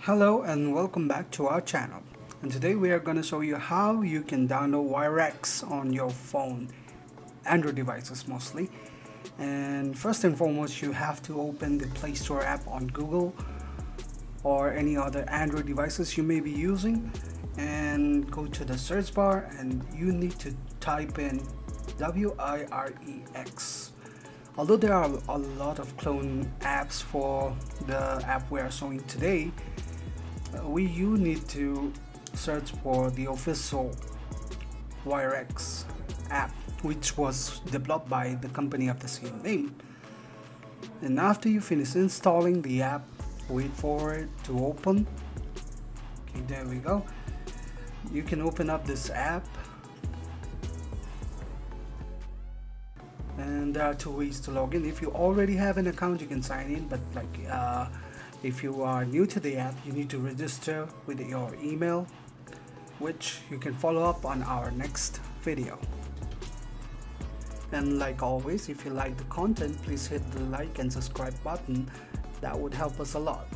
Hello and welcome back to our channel. And today we are going to show you how you can download Wirex on your phone, Android devices mostly. And first and foremost, you have to open the Play Store app on Google or any other Android devices you may be using, and go to the search bar and you need to type in Wirex. Although there are a lot of clone apps for the app we are showing today, you need to search for the official Wirex app, which was developed by the company of the same name. And after you finish installing the app, wait for it to open. Okay, there we go. You can open up this app, and there are two ways to log in. If you already have an account, you can sign in, but if you are new to the app, you need to register with your email, which you can follow up on our next video. And like always, if you like the content, please hit the like and subscribe button. That would help us a lot.